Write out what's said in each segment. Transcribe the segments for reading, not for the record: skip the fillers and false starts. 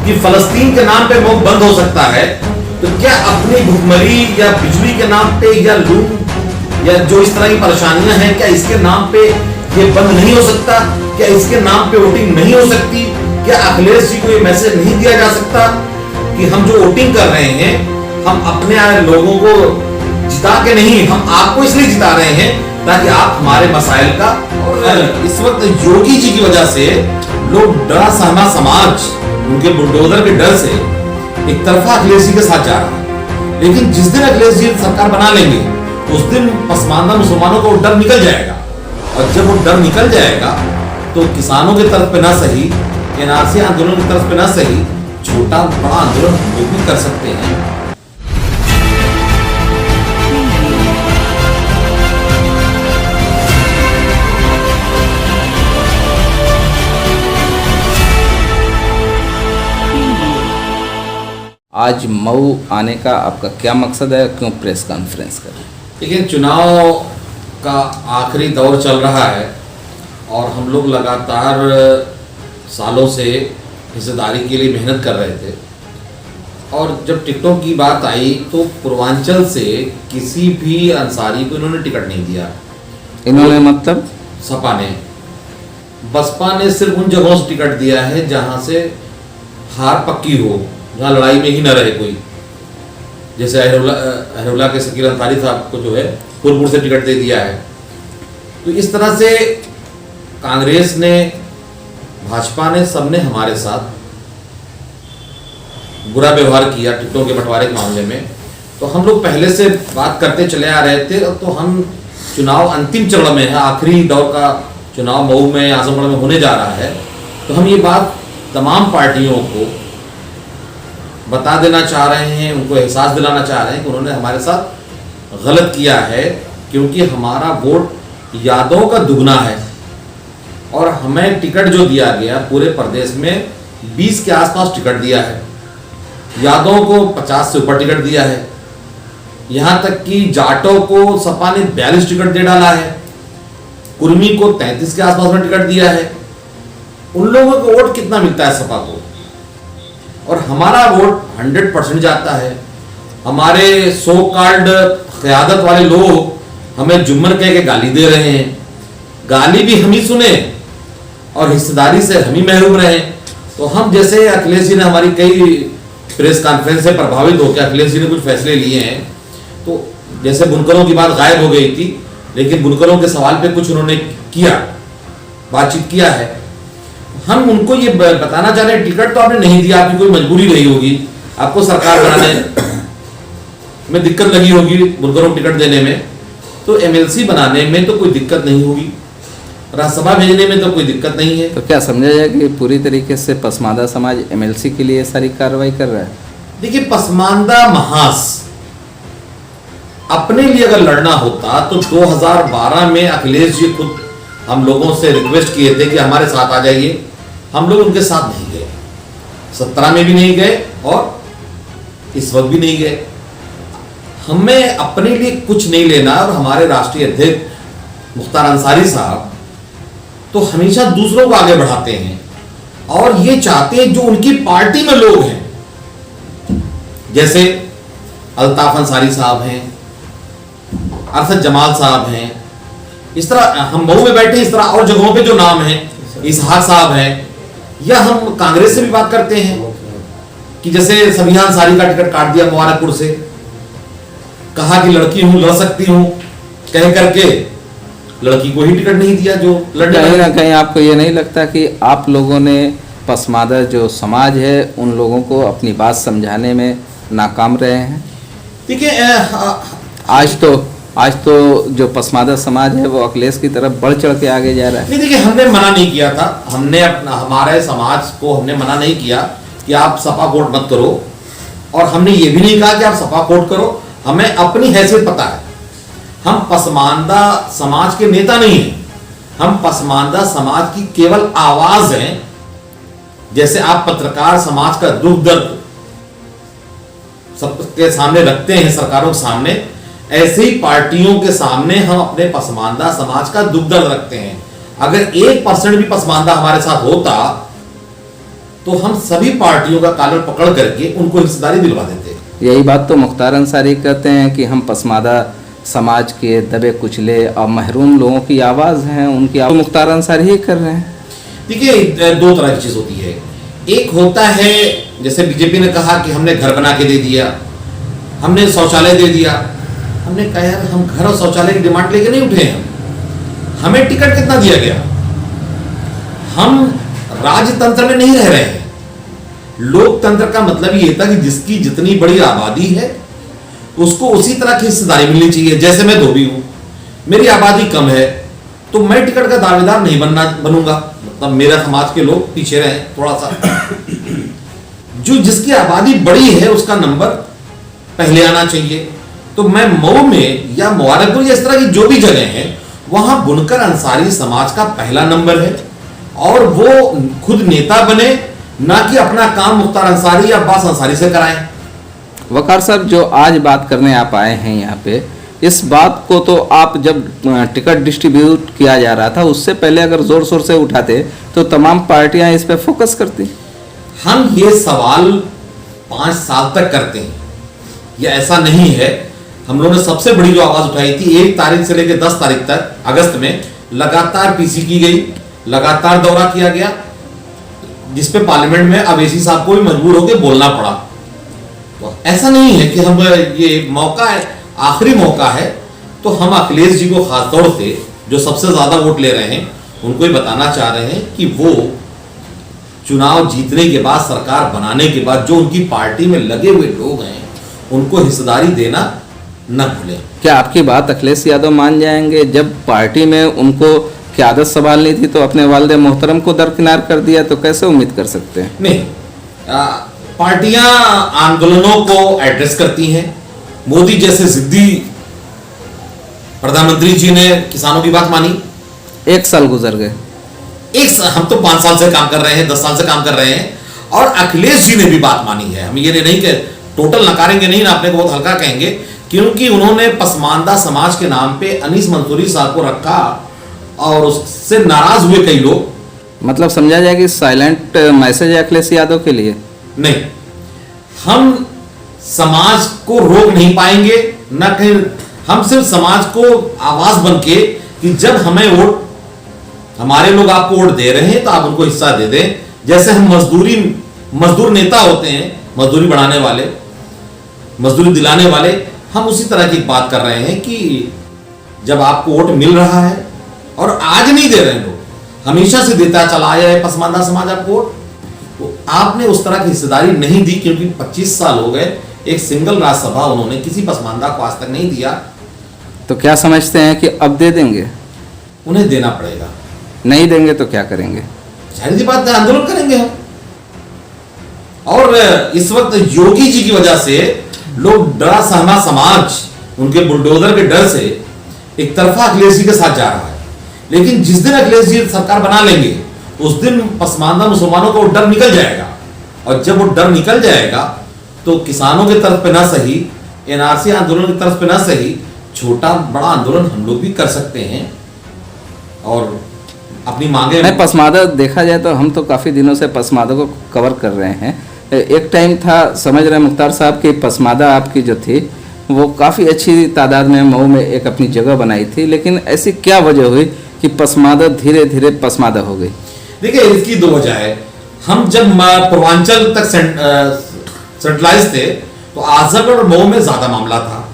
कि फलस्तीन के नाम पे मुंह बंद हो सकता है, तो क्या अपनी भुखमरी या बिजली के नाम पे या लूट या जो इस तरह की परेशानियां हैं, क्या इसके नाम पे ये बंद नहीं हो सकता? क्या इसके नाम पे वोटिंग नहीं हो सकती? क्या अखिलेश जी को ये मैसेज नहीं दिया जा सकता कि हम जो वोटिंग कर रहे हैं, हम अपने लोगों को जिता के नहीं, हम आपको इसलिए जिता रहे हैं ताकि आप हमारे मसाइल का। और इस वक्त योगी जी की वजह से लोग डरा सहमा समाज उनके बुलडोजर के डर से एक तरफा अखिलेश जी के साथ जा रहा है। लेकिन जिस दिन अखिलेश जी सरकार बना लेंगे उस दिन पसमानदा मुसलमानों को डर निकल जाएगा, और जब वो डर निकल जाएगा तो किसानों की तरफ पे ना सही, एनआरसी आंदोलन की तरफ पे ना सही, छोटा बड़ा आंदोलन हम लोग भी कर सकते हैं। आज मऊ आने का आपका क्या मकसद है, क्यों प्रेस कॉन्फ्रेंस कर? देखिए, चुनाव का आखिरी दौर चल रहा है और हम लोग लगातार सालों से हिस्सेदारी के लिए मेहनत कर रहे थे, और जब टिकटों की बात आई तो पूर्वांचल से किसी भी अंसारी को इन्होंने टिकट नहीं दिया। इन्होंने मतलब सपा ने, बसपा ने सिर्फ उन जगहों से टिकट दिया है जहां से हार पक्की हो, जहाँ लड़ाई में ही न रहे कोई। जैसे अहरुल्ला के शकील अंसारी साहब को जो है फूलपुर से टिकट दे दिया है। तो इस तरह से कांग्रेस ने, भाजपा ने, सबने हमारे साथ बुरा व्यवहार किया टिकटों के बंटवारे के मामले में। तो हम लोग पहले से बात करते चले आ रहे थे, तो हम चुनाव अंतिम चरण में है, आखिरी दौर का चुनाव मऊ में, आजमगढ़ में होने जा रहा है। तो हम ये बात तमाम पार्टियों को बता देना चाह रहे हैं, उनको एहसास दिलाना चाह रहे हैं कि उन्होंने हमारे साथ गलत किया है, क्योंकि हमारा वोट यादव का दुगना है और हमें टिकट जो दिया गया पूरे प्रदेश में 20 के आसपास टिकट दिया है। यादव को 50 से ऊपर टिकट दिया है, यहाँ तक कि जाटों को सपा ने 42 टिकट दे डाला है, कुर्मी को 33 के आसपास में टिकट दिया है। उन लोगों को वोट कितना मिलता है सपा को, और हमारा वोट 100% जाता है। हमारे सो कॉल्ड क़यादत वाले लोग हमें जुम्मन कह के गाली दे रहे हैं, गाली भी हम ही सुने और हिस्सेदारी से हम ही महरूम रहे। तो हम, जैसे अखिलेश जी ने हमारी कई प्रेस कॉन्फ्रेंस से प्रभावित होकर अखिलेश जी ने कुछ फैसले लिए हैं, तो जैसे बुनकरों की बात गायब हो गई थी, लेकिन बुनकरों के सवाल पे कुछ उन्होंने किया, बातचीत किया है। हम उनको ये बताना चाह रहे हैं, टिकट तो आपने नहीं दिया, आपकी कोई मजबूरी रही होगी, आपको सरकार बनाने में दिक्कत लगी होगी, बुनकरों को टिकट देने में, तो एमएलसी बनाने में तो कोई दिक्कत नहीं होगी, राज्यसभा भेजने में तो कोई दिक्कत नहीं है। तो क्या समझा जाए कि पूरी तरीके से पसमानदा समाज एमएलसी के लिए सारी कार्रवाई कर रहा है? देखिए, पसमानदा महास अपने लिए अगर लड़ना होता तो 2012 में अखिलेश जी खुद हम लोगों से रिक्वेस्ट किए थे कि हमारे साथ आ जाइए, हम लोग उनके साथ नहीं गए, 17 में भी नहीं गए और इस वक्त भी नहीं गए। हमें अपने लिए कुछ नहीं लेना, और हमारे राष्ट्रीय अध्यक्ष मुख्तार अंसारी साहब तो हमेशा दूसरों को आगे बढ़ाते हैं, और ये चाहते हैं जो उनकी पार्टी में लोग हैं, जैसे अल्ताफ अंसारी साहब हैं, अरशद जमाल साहब हैं, इस तरह हम मऊ में बैठे, इस तरह और जगहों पे जो नाम हैं, इसहाक साहब हैं, या हम कांग्रेस से भी बात करते हैं कि जैसे सबिहा अंसारी का टिकट काट दिया मुबारकपुर से, कहा कि लड़की हूं, लड़ सकती हूं, कह करके लड़की को ही टिकट नहीं दिया जो लड़ने। कहीं ना कहीं आपको ये नहीं लगता कि आप लोगों ने पसमानदा जो समाज है उन लोगों को अपनी बात समझाने में नाकाम रहे हैं? देखिए, आज तो जो पसमानदा समाज है वो अखिलेश की तरफ बढ़ चढ़ के आगे जा रहा है। नहीं, देखिए, हमने मना नहीं किया था, हमने हमारे समाज को हमने मना नहीं किया कि आप सपा वोट मत करो, और हमने ये भी नहीं कहा कि आप सपा वोट करो। हमें अपनी हैसियत पता है, हम पसमानदा समाज के नेता नहीं हैं, हम पसमानदा समाज की केवल आवाज हैं। जैसे आप पत्रकार समाज का दुख दर्द सबके सामने रखते हैं, सरकारों के सामने, ऐसे ही पार्टियों के सामने हम अपने पसमानदा समाज का दुख दर्द रखते हैं। अगर 1% भी पसमानदा हमारे साथ होता तो हम सभी पार्टियों का कॉलर पकड़ करके उनको हिस्सेदारी दिलवा देते हैं। यही बात तो मुख्तार अंसारी कहते हैं कि हम पसमादा समाज के दबे कुचले और महरूम लोगों की आवाज़ हैं, उनकी आवाज़ मुख्तार अंसारी ही कर रहे हैं। देखिए, दो तरह की चीज़ होती है। एक होता है जैसे बीजेपी ने कहा कि हमने घर बना के दे दिया, हमने शौचालय दे दिया। हमने कहा यार हम घर और शौचालय की डिमांड लेके नहीं उठे हैं, हमें टिकट कितना दिया गया, हम राजतंत्र में नहीं रह रहे हैं। लोकतंत्र का मतलब ये था कि जिसकी जितनी बड़ी आबादी है उसको उसी तरह की हिस्सेदारी मिलनी चाहिए। जैसे मैं धोबी हूं, मेरी आबादी कम है तो मैं टिकट का दावेदार नहीं बनूंगा, मतलब मेरा समाज के लोग पीछे रहे थोड़ा सा। जो जिसकी आबादी बड़ी है उसका नंबर पहले आना चाहिए। तो मैं मऊ में या मुबारकपुर या इस तरह की जो भी जगह है वहां बुनकर अंसारी समाज का पहला नंबर है और वो खुद नेता बने, ना कि अपना काम मुख्तार अंसारी या अब्बास अंसारी से कराएं। वकार साहब, जो आज बात करने आप आए हैं यहाँ पे, इस बात को तो आप जब टिकट डिस्ट्रीब्यूट किया जा रहा था उससे पहले अगर जोर शोर से उठाते तो तमाम पार्टियां इस पे फोकस करती। हम ये सवाल 5 साल तक करते हैं, ये ऐसा नहीं है। हम लोगों ने सबसे बड़ी जो आवाज उठाई थी 1 तारीख से लेकर 10 तारीख तक अगस्त में लगातार पीसी की गई, लगातार दौरा किया गया, जिसपे पार्लियामेंट में अवैसी साहब को भी मजबूर होकर बोलना पड़ा। तो ऐसा नहीं है कि हम ये मौका है, आखिरी मौका है, तो हम अखिलेश जी को खासतौर से जो सबसे ज्यादा वोट ले रहे हैं उनको ये बताना चाह रहे हैं कि वो चुनाव जीतने के बाद, सरकार बनाने के बाद जो उनकी पार्टी में लगे हुए लोग हैं उनको हिस्सेदारी देना न भूलें। क्या आपकी बात अखिलेश यादव मान जाएंगे? जब पार्टी में उनको क़यादत संभालनी थी तो अपने वालिद मोहतरम को दरकिनार कर दिया, तो कैसे उम्मीद कर सकते हैं? नहीं, पार्टियां आंदोलनों को एड्रेस करती हैं। मोदी जैसे जिद्दी प्रधानमंत्री जी ने किसानों की बात मानी। 1 साल गुजर गए, हम तो 5 साल से काम कर रहे हैं, 10 साल से काम कर रहे हैं, और अखिलेश जी ने भी बात मानी है। हम ये नहीं कि टोटल नकारेंगे नहीं ना, अपने को बहुत हल्का कहेंगे, क्योंकि उन्होंने पसमानदा समाज के नाम पे अनीस मंसूरी साहब को रखा और उससे नाराज हुए कई लोग। मतलब समझा जाए कि साइलेंट मैसेज है अखिलेश यादव के लिए? नहीं, हम समाज को रोक नहीं पाएंगे, न कहीं हम सिर्फ समाज को आवाज बन के कि जब हमें वोट, हमारे लोग आपको वोट दे रहे हैं तो आप उनको हिस्सा दे दें। जैसे हम मजदूर नेता होते हैं, मजदूरी बढ़ाने वाले, मजदूरी दिलाने वाले, हम उसी तरह की बात कर रहे हैं कि जब आपको वोट मिल रहा है, और आज नहीं दे रहे लोग, हमेशा से देता चला आया है पसमानदा समाज आपको वोट, तो आपने उस तरह की हिस्सेदारी नहीं दी, क्योंकि 25 साल हो गए एक सिंगल राज्यसभा उन्होंने किसी पसमानदा को आज तक नहीं दिया। तो क्या समझते हैं कि अब दे देंगे? उन्हें देना पड़ेगा। नहीं देंगे तो क्या करेंगे? जाहिर सी बात है, आंदोलन करेंगे हम। और इस वक्त योगी जी की वजह से लोग डरा सहमा समाज उनके बुलडोजर के डर से एक तरफा अखिलेश जी के साथ जा रहा है। लेकिन जिस दिन अखिलेश जी सरकार बना लेंगे उस दिन पसमानदा मुसलमानों को डर निकल जाएगा, और जब वो डर निकल जाएगा तो किसानों की तरफ पे ना सही, एनआरसी आंदोलन की तरफ पे ना सही, छोटा बड़ा आंदोलन हम लोग भी कर सकते हैं और अपनी मांगे। नहीं, पसमादा देखा जाए तो हम तो काफ़ी दिनों से पसमादा को कवर कर रहे हैं। एक टाइम था, समझ रहे मुख्तार साहब, की पसमादा आपकी जो थी वो काफ़ी अच्छी तादाद में मऊ में एक अपनी जगह बनाई थी, लेकिन ऐसी क्या वजह हुई कि पसमादा धीरे धीरे पसमादा हो गई? देखिए, इसकी 2 वजह है। हम जब पूर्वांचल तक सेंट्रलाइज थे तो आजमगढ़ और मऊ में ज्यादा मामला था।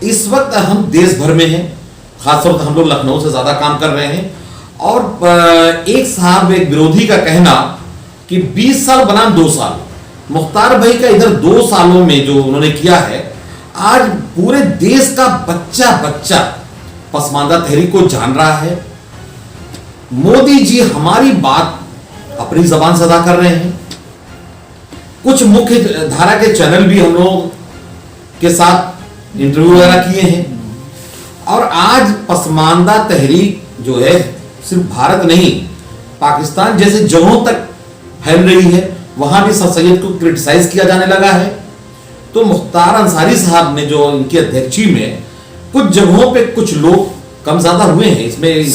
इस वक्त हम देश भर में हैं, खासतौर पर हम लोग लखनऊ से ज्यादा काम कर रहे हैं। और एक विरोधी का कहना कि 20 साल बनाम 2 साल, मुख्तार भाई का इधर 2 सालों में जो उन्होंने किया है, आज पूरे देश का बच्चा बच्चा पसमानदा तहरीक को जान रहा है। मोदी जी हमारी बात अपनी जबान से अदा कर रहे हैं। कुछ मुख्य धारा के चैनल भी हम लोग के साथ इंटरव्यू वगैरह किए हैं, और आज पसमानदा तहरीक जो है सिर्फ भारत नहीं, पाकिस्तान जैसे जगहों तक फैल रही है, वहां भी सर सैयद को क्रिटिसाइज किया जाने लगा है। तो मुख्तार अंसारी साहब ने जो इनकी अध्यक्षी में कुछ जगहों पे कुछ लोग कम ज्यादा हुए हैं, इसमें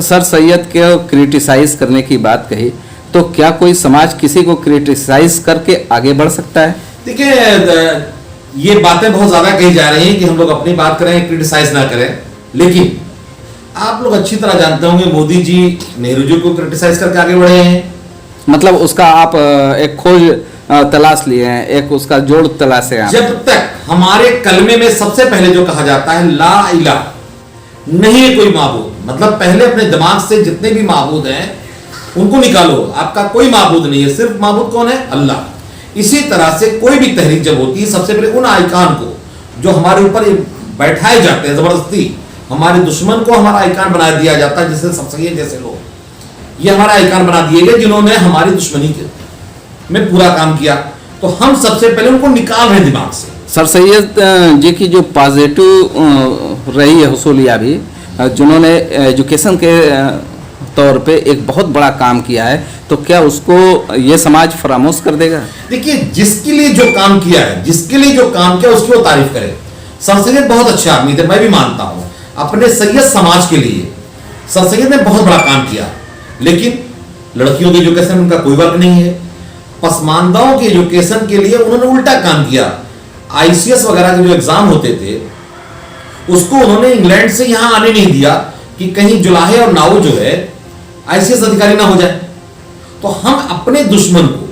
सर सैयद के क्रिटिसाइज करने की बात कही, तो क्या कोई समाज किसी को क्रिटिसाइज करके आगे बढ़ सकता है? देखिए, ये बातें बहुत ज्यादा कही जा रही हैं कि हम लोग अपनी बात करें, क्रिटिसाइज ना करें, लेकिन आप लोग अच्छी तरह जानते होंगे मोदी जी नेहरू जी को क्रिटिसाइज करके आगे बढ़े हैं। मतलब उसका आप एक खोज तलाश लिए हैं, एक उसका जोड़ तलाशे हैं आप। जब तक हमारे कलमे में सबसे पहले जो कहा जाता है ला इलाह, नहीं है कोई माबूद, मतलब पहले अपने दिमाग से जितने भी माबूद हैं उनको निकालो, आपका कोई माबूद नहीं है, सिर्फ माबूद कौन है? अल्लाह। इसी तरह से कोई भी तहरीक जब होती है, सबसे पहले उन आइकान को जो हमारे ऊपर बैठाए जाते हैं जबरदस्ती, हमारे दुश्मन को हमारा आइकान बना दिया जाता है, जैसे सब सही जैसे लोग ये हमारा आइकान बना दिए गए जिन्होंने हमारी दुश्मनी में पूरा काम किया, तो हम सबसे पहले उनको निकाल रहे दिमाग से। सर सैयद जी की जो पॉजिटिव रही है हुसूलिया भी, जिन्होंने एजुकेशन के तौर पे एक बहुत बड़ा काम किया है, तो क्या उसको ये समाज फरामोश कर देगा? देखिए, जिसके लिए जो काम किया है, जिसके लिए जो काम किया उसकी वो तारीफ करे। सर सैयद बहुत अच्छे आदमी थे, मैं भी मानता हूँ, अपने सैयद समाज के लिए सर सैयद ने बहुत बड़ा काम किया, लेकिन लड़कियों की एजुकेशन उनका कोई वर्क नहीं है। पसमानदाओं की एजुकेशन के लिए उन्होंने उल्टा काम किया। आईसीएस वगैरह के जो एग्जाम होते थे उसको उन्होंने इंग्लैंड से यहां आने नहीं दिया कि कहीं जुलाहे और नाऊ जो है आईसीएस अधिकारी ना हो जाए। तो हम अपने दुश्मन को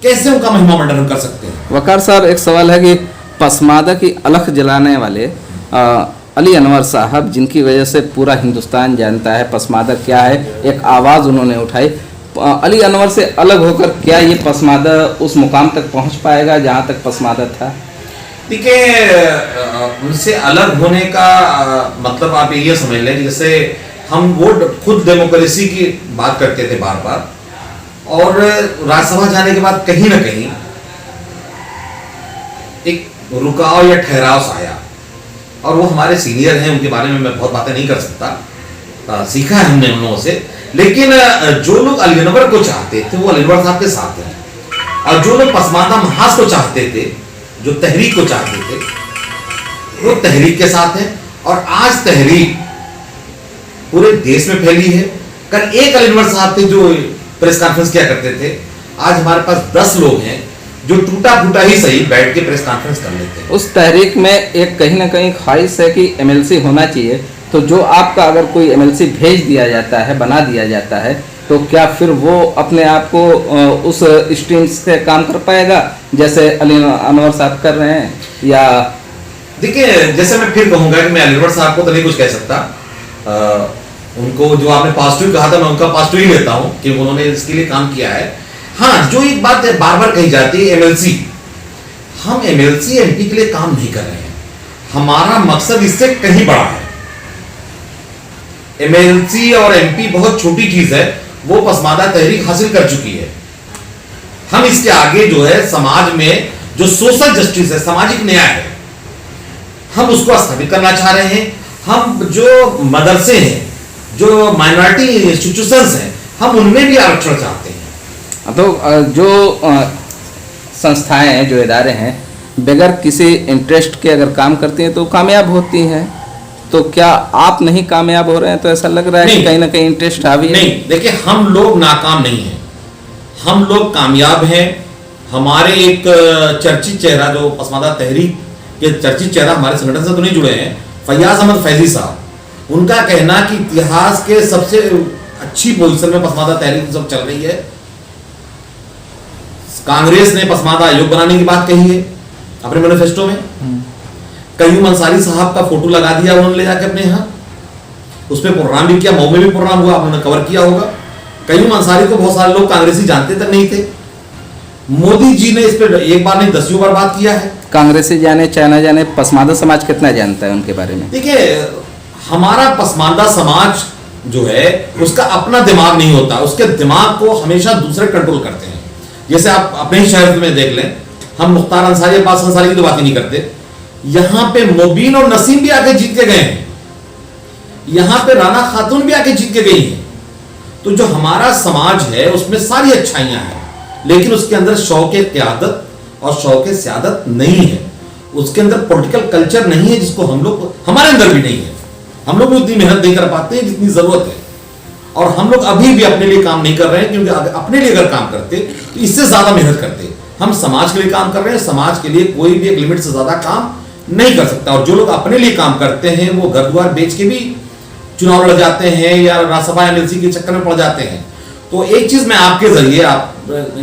कैसे उनका महिमा मंडन कर सकते हैं? वकार साहब, एक सवाल है कि पसमादा की अलख जलाने वाले अली अनवर साहब, जिनकी वजह से पूरा हिंदुस्तान जानता है पसमादा क्या है, एक आवाज़ उन्होंने उठाई, अली अनवर से अलग होकर क्या ये पसमादा उस मुकाम तक पहुंच पाएगा जहां तक पसमादा था? देखिए, उनसे अलग होने का मतलब आप ये समझ लें कि जैसे हम वोट खुद डेमोक्रेसी की बात करते थे बार बार, और राज्यसभा जाने के बाद कहीं ना कहीं एक रुकाव या ठहराव सा आया, और वो हमारे सीनियर हैं, उनके बारे में मैं बहुत बातें नहीं कर सकता, सीखा है हमने उन लोगों से। लेकिन जो लोग अली अनवर को चाहते थे वो अली अनवर साहब के साथ हैं, और जो लोग पसमानदा महाज को चाहते थे, जो तहरीक को चाहते थे, वो तहरीक के साथ हैं। और आज तहरीक पूरे देश में फैली है। कल एक अली अनवर साहब थे जो प्रेस कॉन्फ्रेंस किया करते थे, आज हमारे पास 10 लोग हैं जो टूटा फूटा ही सही बैठ के प्रेस कॉन्फ्रेंस कर लेते हैं। उस तहरीक में एक कहीं ना कहीं ख्वाहिश है कि एमएलसी होना चाहिए, तो जो आपका अगर कोई एमएलसी भेज दिया जाता है, बना दिया जाता है, तो क्या फिर वो अपने आप को उस स्ट्रीम से काम कर पाएगा जैसे अली अनवर साहब कर रहे हैं? या देखिए, जैसे मैं फिर कहूंगा कि मैं अली अनवर साहब को तो नहीं कुछ कह सकता, उनको जो आपने पॉजिटिव कहा था मैं उनका पॉजिटिव ही लेता हूं कि उन्होंने इसके लिए काम किया है। हाँ, जो एक बात बार बार कही जाती है एमएलसी, हम एमएलसी एमपी के लिए काम नहीं कर रहे हैं, हमारा मकसद इससे कहीं बड़ा है। एमएलसी और एमपी बहुत छोटी चीज है, वो पसमादा तहरीक हासिल कर चुकी है। हम इसके आगे जो है समाज में जो सोशल जस्टिस है, सामाजिक न्याय है, हम उसको स्थापित करना चाह रहे हैं। हम जो मदरसे हैं, जो माइनॉरिटी इंस्टीट्यूशंस हैं, हम उनमें भी आरक्षण चाहते हैं। तो जो संस्थाएं हैं, जो इदारे हैं, बगैर किसी इंटरेस्ट के अगर काम करती हैं तो कामयाब होती हैं, तो क्या आप नहीं कामयाब हो रहे हैं? तो ऐसा लग रहा है कि कहीं ना कहीं इंटरेस्ट हावी है। नहीं, देखिए, हम लोग नाकाम नहीं हैं, हम लोग कामयाब हैं। हमारे एक चर्चित चेहरा जो पसमादा तहरीक के चर्चित चेहरा हमारे संगठन से तो नहीं जुड़े हैं, फैयाज अहमद फैजी साहब, उनका कहना कि इतिहास के सबसे अच्छी पोजीशन में पसमादा तहरीक सब चल रही है। कांग्रेस ने पसमादा आयोग बनाने की बात कही है अपने मैनिफेस्टो में। कयूम अंसारी साहब का फोटो लगा दिया उन्होंने ले जाके अपने यहाँ, उस पर प्रोग्राम भी किया, मऊ में भी प्रोग्राम हुआ, उन्होंने कवर किया होगा। कयूम अंसारी को बहुत सारे लोग कांग्रेसी जानते तक नहीं थे। मोदी जी ने इस पर एक बार नहीं 10 बार बात किया है। कांग्रेसी जाने चाहे ना जाने, पसमादा समाज कितना जानता है उनके बारे में? देखिए, हमारा पसमानदा समाज जो है उसका अपना दिमाग नहीं होता, उसके दिमाग को हमेशा दूसरे कंट्रोल करते हैं। जैसे आप अपने ही शहर में देख लें, हम मुख्तार अंसारी, अब्बास अंसारी की तो बात ही नहीं करते, यहां पे मुबीन और नसीम भी आके जीत के गए हैं, यहां पे राना खातून भी आके जीत के गई है। तो जो हमारा समाज है उसमें सारी अच्छाइयां हैं, लेकिन उसके अंदर शौक़े क़यादत और शौक़े सियादत नहीं है, उसके अंदर पॉलिटिकल कल्चर नहीं है, जिसको हम लोग, हमारे अंदर भी नहीं है। हम लोग भी उतनी मेहनत नहीं कर पाते हैं जितनी जरूरत है। और हम लोग अभी भी अपने लिए काम नहीं कर रहे हैं, क्योंकि अपने लिए अगर काम करते तो इससे ज्यादा मेहनत करते। हम समाज के लिए काम कर रहे हैं, समाज के लिए कोई भी एक लिमिट से ज्यादा काम नहीं कर सकता। और जो लोग अपने लिए काम करते हैं वो घर द्वार बेच के भी चुनाव लड़ जाते हैं या राज्यसभा एमएलसी के चक्कर में पड़ जाते हैं। तो एक चीज मैं आपके जरिए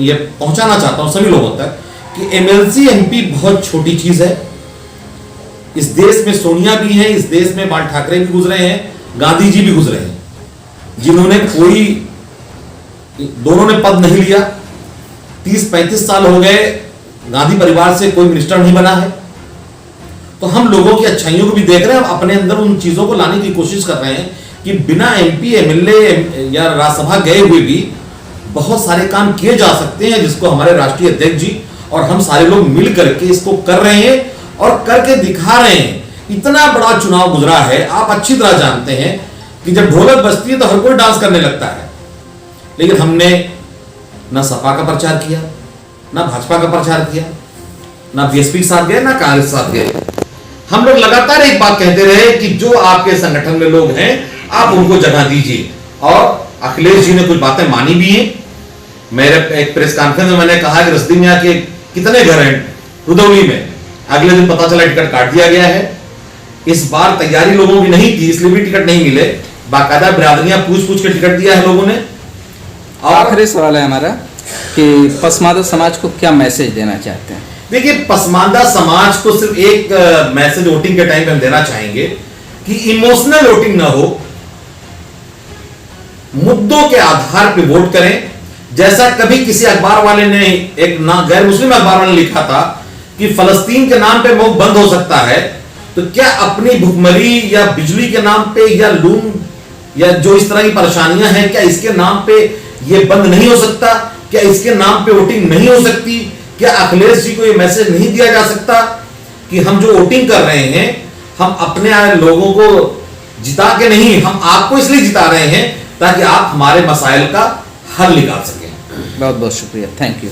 ये पहुंचाना चाहता हूं सभी लोगों तक कि एमएलसी एमपी बहुत छोटी चीज है। इस देश में सोनिया भी हैं, इस देश में बाल ठाकरे भी गुजरे हैं, गांधी जी भी गुजरे हैं, जिन्होंने दोनों ने पद नहीं लिया। 30-35 साल हो गए, गांधी परिवार से कोई मिनिस्टर नहीं बना है। तो हम लोगों की अच्छाइयों को भी देख रहे हैं, अपने अंदर उन चीजों को लाने की कोशिश कर रहे हैं कि बिना एमपी एमएलए या राज्यसभा गए हुए भी बहुत सारे काम किए जा सकते हैं, जिसको हमारे राष्ट्रीय अध्यक्ष जी और हम सारे लोग मिल करके इसको कर रहे हैं और करके दिखा रहे हैं। इतना बड़ा चुनाव गुजरा है, आप अच्छी तरह जानते हैं कि जब ढोलक बजती है तो हर कोई डांस करने लगता है, लेकिन हमने ना सपा का प्रचार किया, ना भाजपा का प्रचार किया, ना बीएसपी के साथ गए, ना कांग्रेस के साथ गए। हम लोग लगातार एक बात कहते रहे कि जो आपके संगठन में लोग हैं आप उनको जगह दीजिए, और अखिलेश जी ने कुछ बातें मानी भी हैं। मेरे एक प्रेस कॉन्फ्रेंस में मैंने कहा कि रसदी मियां के कितने घर हैं रुदौली में, अगले दिन पता चला टिकट काट दिया गया है। इस बार तैयारी लोगों की नहीं थी, इसलिए भी टिकट नहीं मिले। बाकायदा बिरादरियां पूछ के टिकट दिया है लोगों ने। और आखिरी सवाल है हमारा कि पसमादा समाज को क्या मैसेज देना चाहते हैं? देखिए, पसमानदा समाज को सिर्फ एक मैसेज वोटिंग के टाइम पे हम देना चाहेंगे कि इमोशनल वोटिंग ना हो, मुद्दों के आधार पे वोट करें। जैसा कभी किसी अखबार वाले ने, एक गैर मुस्लिम अखबार वाले ने लिखा था कि फलस्तीन के नाम पे मुंह बंद हो सकता है, तो क्या अपनी भुखमरी या बिजली के नाम पे या लून या जो इस तरह की परेशानियां हैं, क्या इसके नाम पे ये बंद नहीं हो सकता? क्या इसके नाम पे वोटिंग नहीं हो सकती? क्या अखिलेश जी को ये मैसेज नहीं दिया जा सकता कि हम जो वोटिंग कर रहे हैं हम अपने लोगों को जिता के नहीं, हम आपको इसलिए जिता रहे हैं ताकि आप हमारे मसाइल का हल निकाल सकें। बहुत बहुत शुक्रिया, थैंक यू।